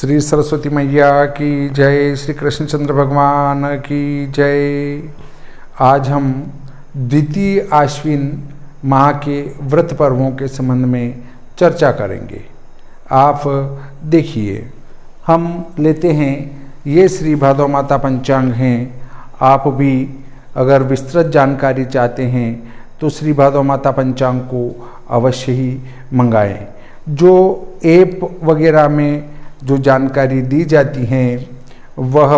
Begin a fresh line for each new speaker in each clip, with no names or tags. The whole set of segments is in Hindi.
श्री सरस्वती मैया की जय, श्री कृष्णचंद्र भगवान की जय। आज हम द्वितीय आश्विन माह के व्रत पर्वों के संबंध में चर्चा करेंगे। आप देखिए, हम लेते हैं ये श्री भादव माता पंचांग हैं। आप भी अगर विस्तृत जानकारी चाहते हैं तो श्री भादव माता पंचांग को अवश्य ही मंगाएं। जो ऐप वगैरह में जो जानकारी दी जाती हैं वह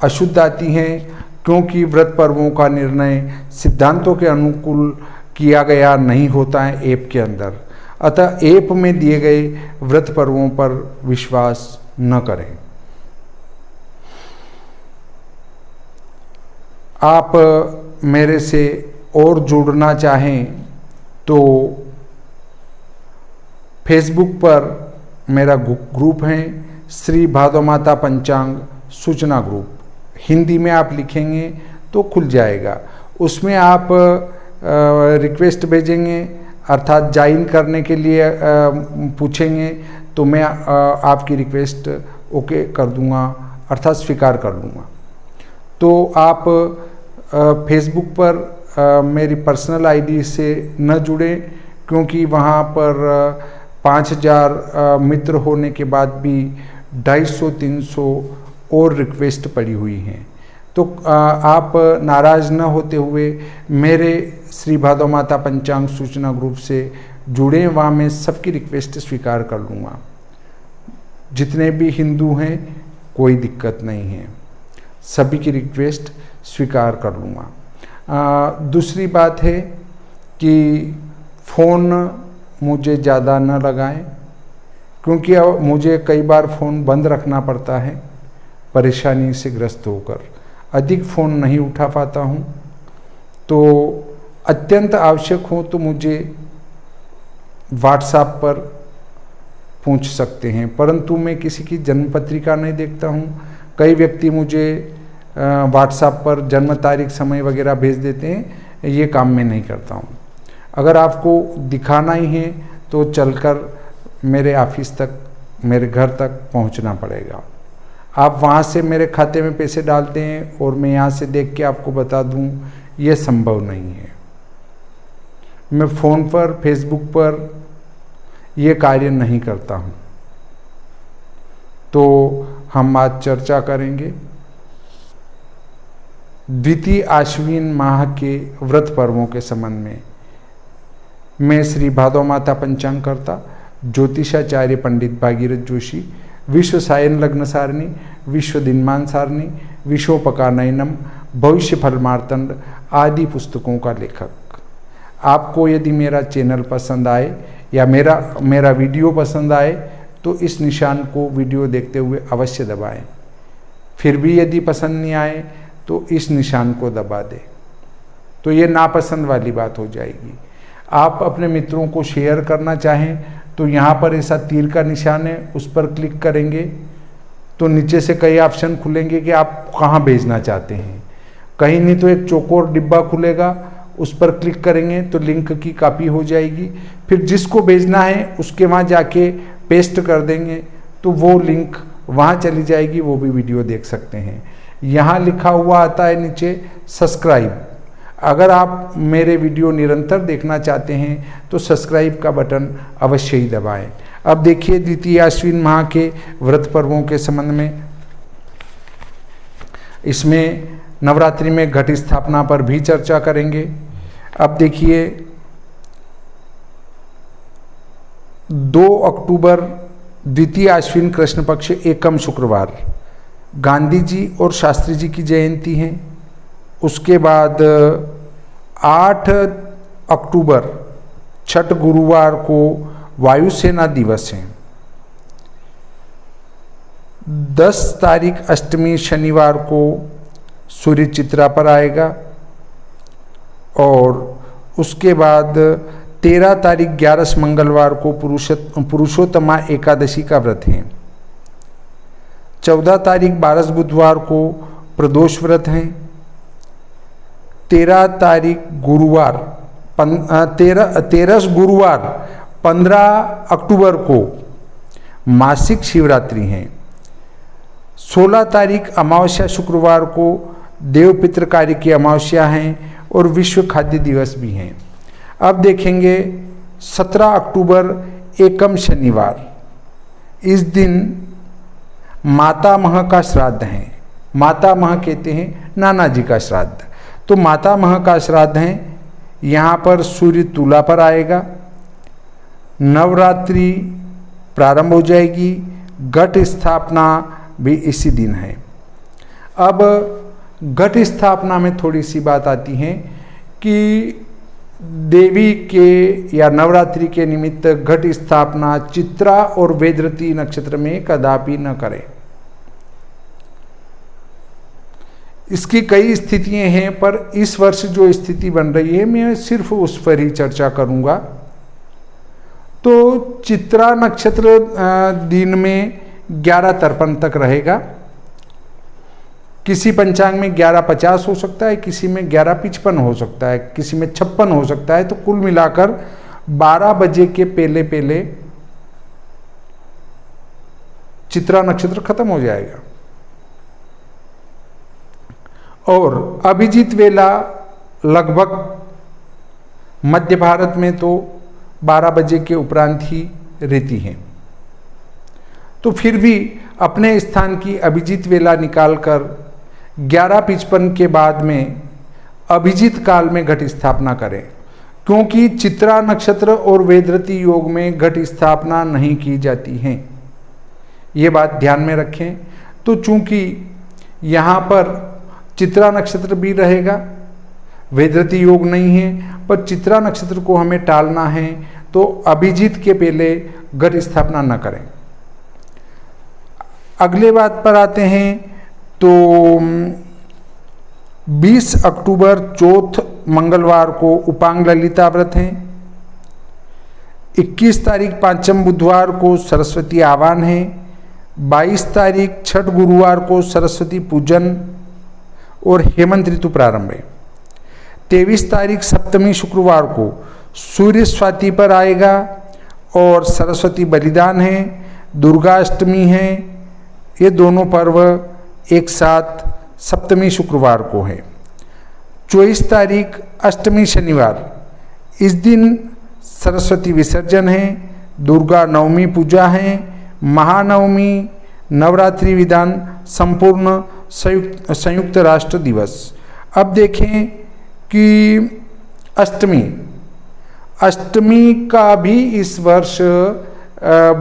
अशुद्ध आती हैं, क्योंकि व्रत पर्वों का निर्णय सिद्धांतों के अनुकूल किया गया नहीं होता है ऐप के अंदर। अतः ऐप में दिए गए व्रत पर्वों पर विश्वास न करें। आप मेरे से और जुड़ना चाहें तो फेसबुक पर मेरा ग्रुप है श्री भादव माता पंचांग सूचना ग्रुप। हिंदी में आप लिखेंगे तो खुल जाएगा। उसमें आप रिक्वेस्ट भेजेंगे, अर्थात ज्वाइन करने के लिए पूछेंगे तो मैं आपकी रिक्वेस्ट ओके कर दूंगा, अर्थात स्वीकार कर लूँगा। तो आप फेसबुक पर मेरी पर्सनल आईडी से न जुड़ें, क्योंकि वहाँ पर 5000 मित्र होने के बाद भी 250-300 और रिक्वेस्ट पड़ी हुई हैं। तो आप नाराज़ न होते हुए मेरे श्री भादव माता पंचांग सूचना ग्रुप से जुड़ें। वहाँ मैं सबकी रिक्वेस्ट स्वीकार कर लूँगा। जितने भी हिंदू हैं कोई दिक्कत नहीं है, सभी की रिक्वेस्ट स्वीकार कर लूँगा। दूसरी बात है कि फ़ोन मुझे ज़्यादा न लगाएं, क्योंकि अब मुझे कई बार फ़ोन बंद रखना पड़ता है परेशानी से ग्रस्त होकर। अधिक फ़ोन नहीं उठा पाता हूँ, तो अत्यंत आवश्यक हो तो मुझे व्हाट्सएप पर पूछ सकते हैं, परंतु मैं किसी की जन्म पत्रिका नहीं देखता हूँ। कई व्यक्ति मुझे व्हाट्सएप पर जन्म तारीख समय वगैरह भेज देते हैं, ये काम मैं नहीं करता हूँ। अगर आपको दिखाना ही है तो चलकर मेरे ऑफिस तक, मेरे घर तक पहुंचना पड़ेगा। आप वहां से मेरे खाते में पैसे डालते हैं और मैं यहां से देख के आपको बता दूं, यह संभव नहीं है। मैं फ़ोन पर, फेसबुक पर यह कार्य नहीं करता हूं। तो हम आज चर्चा करेंगे द्वितीय आश्विन माह के व्रत पर्वों के संबंध में। मैं श्री भादव माता पंचांग करता ज्योतिषाचार्य पंडित भागीरथ जोशी, विश्व सायन लग्न सारणी, विश्व दिनमान सारणी, विश्वोपका नयनम, भविष्य फल मार्तंड आदि पुस्तकों का लेखक। आपको यदि मेरा चैनल पसंद आए या मेरा वीडियो पसंद आए तो इस निशान को वीडियो देखते हुए अवश्य दबाएं। फिर भी यदि पसंद नहीं आए तो इस निशान को दबा दें, तो ये नापसंद वाली बात हो जाएगी। आप अपने मित्रों को शेयर करना चाहें तो यहाँ पर ऐसा तीर का निशान है, उस पर क्लिक करेंगे तो नीचे से कई ऑप्शन खुलेंगे कि आप कहाँ भेजना चाहते हैं। कहीं नहीं तो एक चौकोर डिब्बा खुलेगा, उस पर क्लिक करेंगे तो लिंक की कॉपी हो जाएगी। फिर जिसको भेजना है उसके वहाँ जाके पेस्ट कर देंगे तो वो लिंक वहाँ चली जाएगी, वो भी वीडियो देख सकते हैं। यहाँ लिखा हुआ आता है नीचे सब्सक्राइब। अगर आप मेरे वीडियो निरंतर देखना चाहते हैं तो सब्सक्राइब का बटन अवश्य ही दबाएं। अब देखिए द्वितीय आश्विन माह के व्रत पर्वों के संबंध में। इसमें नवरात्रि में घट स्थापना पर भी चर्चा करेंगे। अब देखिए 2 अक्टूबर द्वितीय आश्विन कृष्ण पक्ष एकम शुक्रवार गांधी जी और शास्त्री जी की जयंती है। उसके बाद 8 अक्टूबर छठ गुरुवार को वायुसेना दिवस है। 10 तारीख अष्टमी शनिवार को सूर्य चित्रा पर आएगा। और उसके बाद 13 तारीख 11 मंगलवार को पुरुषोत्तमा एकादशी का व्रत है। 14 तारीख 12 बुधवार को प्रदोष व्रत है। 13 तारीख गुरुवार 13 गुरुवार 15 अक्टूबर को मासिक शिवरात्रि हैं। 16 तारीख अमावस्या शुक्रवार को देव पितृकार्य की अमावस्या हैं और विश्व खाद्य दिवस भी हैं। अब देखेंगे 17 अक्टूबर एकम शनिवार, इस दिन मातामह का श्राद्ध है। मातामह कहते हैं नाना जी का श्राद्ध, तो मातामह का श्राद्ध है। यहाँ पर सूर्य तुला पर आएगा, नवरात्रि प्रारंभ हो जाएगी, घट स्थापना भी इसी दिन है। अब घट स्थापना में थोड़ी सी बात आती है कि देवी के या नवरात्रि के निमित्त घट स्थापना चित्रा और वेदरती नक्षत्र में कदापि न करें। इसकी कई स्थितियां हैं, पर इस वर्ष जो स्थिति बन रही है मैं सिर्फ उस पर ही चर्चा करूंगा। तो चित्रा नक्षत्र दिन में 11:53 तक रहेगा। किसी पंचांग में 11:50 हो सकता है, किसी में 11:55 हो सकता है, किसी में 56 हो सकता है। तो कुल मिलाकर 12 बजे के पहले पहले चित्रा नक्षत्र खत्म हो जाएगा। और अभिजीत वेला लगभग मध्य भारत में तो 12 बजे के उपरांत ही रहती है। तो फिर भी अपने स्थान की अभिजीत वेला निकालकर 11:55 के बाद में अभिजीत काल में घट स्थापना करें, क्योंकि चित्रा नक्षत्र और वेदरती योग में घट स्थापना नहीं की जाती है। ये बात ध्यान में रखें। तो चूंकि यहाँ पर चित्रा नक्षत्र भी रहेगा, वेदरती योग नहीं है, पर चित्रा नक्षत्र को हमें टालना है, तो अभिजीत के पहले घट स्थापना न करें। अगले बात पर आते हैं। तो 20 अक्टूबर चौथ मंगलवार को उपांग ललिता व्रत है। 21 तारीख पांचम बुधवार को सरस्वती आवाहन है। 22 तारीख छठ गुरुवार को सरस्वती पूजन और हेमंत ऋतु प्रारंभ है। 23 तारीख सप्तमी शुक्रवार को सूर्य स्वाति पर आएगा और सरस्वती बलिदान है। दुर्गाष्टमी है। ये दोनों पर्व एक साथ सप्तमी शुक्रवार को है। 24 तारीख अष्टमी शनिवार, इस दिन सरस्वती विसर्जन है। दुर्गा नवमी पूजा है। महानवमी, नवरात्रि विधान, संपूर्ण संयुक्त राष्ट्र दिवस। अब देखें कि अष्टमी का भी इस वर्ष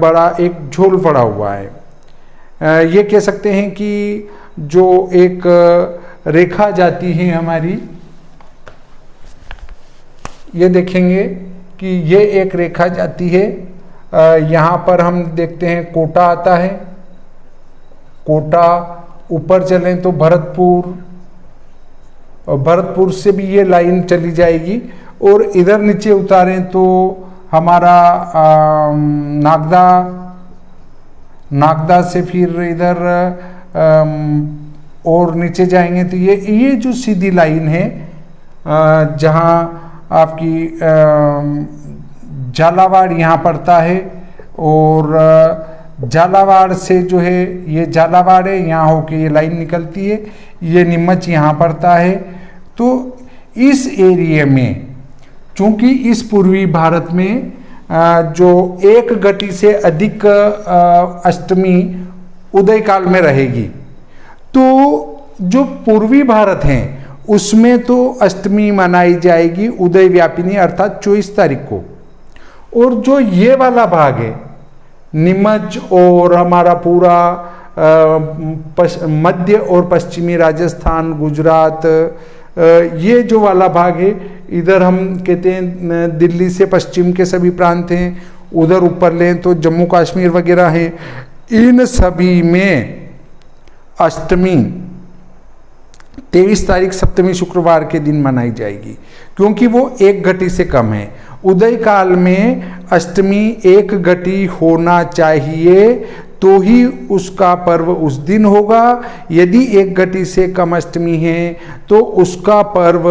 बड़ा एक झोल पड़ा हुआ है। ये कह सकते हैं कि जो एक रेखा जाती है हमारी, ये देखेंगे कि ये एक रेखा जाती है। यहाँ पर हम देखते हैं कोटा आता है। कोटा ऊपर चलें तो भरतपुर, और भरतपुर से भी ये लाइन चली जाएगी, और इधर नीचे उतारें तो हमारा नागदा से फिर इधर और नीचे जाएंगे तो ये जो सीधी लाइन है, जहाँ आपकी झालावाड़ यहाँ पड़ता है, और झालावाड़ से जो है ये झालावाड़ है, यहाँ होके ये लाइन निकलती है, ये नीमच यहाँ पड़ता है। तो इस एरिया में चूंकि इस पूर्वी भारत में जो एक घटी से अधिक अष्टमी उदय काल में रहेगी, तो जो पूर्वी भारत है उसमें तो अष्टमी मनाई जाएगी उदय व्यापिनी अर्थात 24 तारीख को। और जो ये वाला भाग है नीमच और हमारा पूरा मध्य और पश्चिमी राजस्थान, गुजरात, ये जो वाला भाग है, इधर हम कहते हैं दिल्ली से पश्चिम के सभी प्रांत हैं, उधर ऊपर लें तो जम्मू कश्मीर वगैरह है, इन सभी में अष्टमी 23 तारीख सप्तमी शुक्रवार के दिन मनाई जाएगी, क्योंकि वो एक घटी से कम है। उदय काल में अष्टमी एक घटी होना चाहिए तो ही उसका पर्व उस दिन होगा। यदि एक घटी से कम अष्टमी है तो उसका पर्व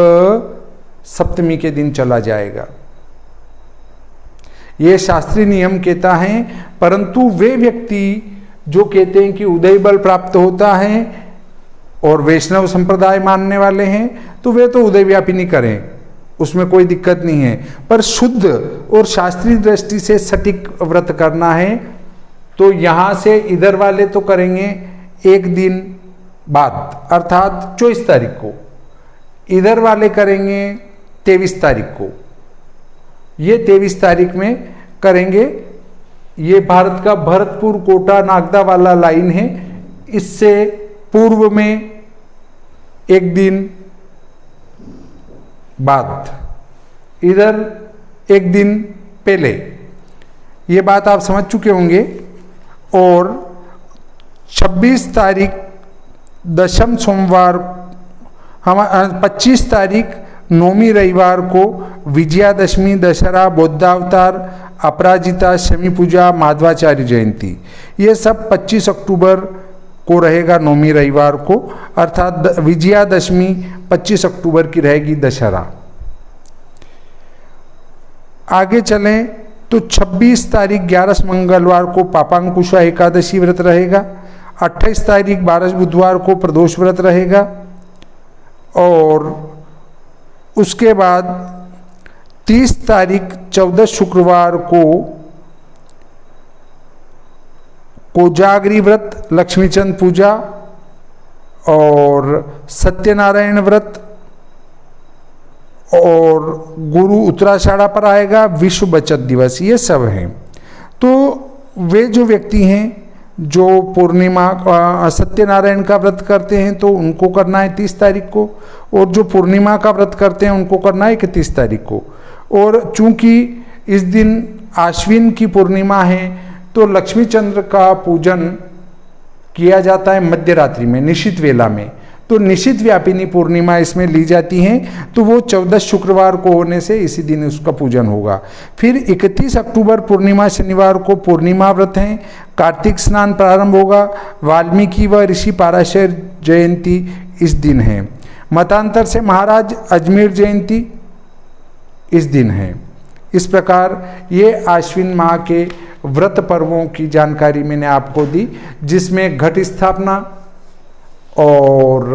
सप्तमी के दिन चला जाएगा। ये शास्त्रीय नियम कहता है। परंतु वे व्यक्ति जो कहते हैं कि उदय बल प्राप्त होता है और वैष्णव संप्रदाय मानने वाले हैं, तो वे तो उदय व्यापिनी करें, उसमें कोई दिक्कत नहीं है। पर शुद्ध और शास्त्रीय दृष्टि से सटीक व्रत करना है तो यहाँ से इधर वाले तो करेंगे एक दिन बाद, अर्थात 24 तारीख को, इधर वाले करेंगे 23 तारीख को। ये 23 तारीख में करेंगे। ये भारत का भरतपुर कोटा नागदा वाला लाइन है, इससे पूर्व में एक दिन बाद, इधर एक दिन पहले। ये बात आप समझ चुके होंगे। और 26 तारीख दशम सोमवार, हम 25 तारीख नौमी रविवार को विजयादशमी, दशहरा, बुद्धावतार, अपराजिता, शमी पूजा, माधवाचार्य जयंती, ये सब 25 अक्टूबर को रहेगा नौमी रविवार को, अर्थात विजयादशमी 25 अक्टूबर की रहेगी, दशहरा। आगे चलें तो 26 तारीख 11 मंगलवार को पापांकुशा एकादशी व्रत रहेगा। 28 तारीख 12 बुधवार को प्रदोष व्रत रहेगा। और उसके बाद 30 तारीख 14 शुक्रवार को कोजागरी व्रत, लक्ष्मीचंद पूजा और सत्यनारायण व्रत, और गुरु उत्तराषाढ़ा पर आएगा, विश्व बचत दिवस, ये सब हैं। तो वे जो व्यक्ति हैं जो पूर्णिमा सत्यनारायण का व्रत करते हैं तो उनको करना है 30 तारीख को, और जो पूर्णिमा का व्रत करते हैं उनको करना है 31 तारीख को। और चूंकि इस दिन आश्विन की पूर्णिमा है तो लक्ष्मी चंद्र का पूजन किया जाता है मध्य रात्रि में, निशित वेला में, तो निशित व्यापिनी पूर्णिमा इसमें ली जाती है। तो वो 14 शुक्रवार को होने से इसी दिन उसका पूजन होगा। फिर 31 अक्टूबर पूर्णिमा शनिवार को पूर्णिमा व्रत है। कार्तिक स्नान प्रारंभ होगा। वाल्मीकि व ऋषि पाराशर जयंती इस दिन है। मतांतर से महाराज अजमेर जयंती इस दिन है। इस प्रकार ये आश्विन माह के व्रत पर्वों की जानकारी मैंने आपको दी, जिसमें घट स्थापना और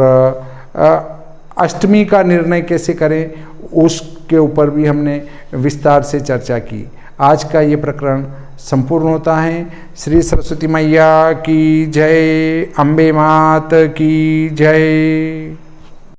अष्टमी का निर्णय कैसे करें उसके ऊपर भी हमने विस्तार से चर्चा की। आज का ये प्रकरण संपूर्ण होता है। श्री सरस्वती मैया की जय, अम्बे मात की जय।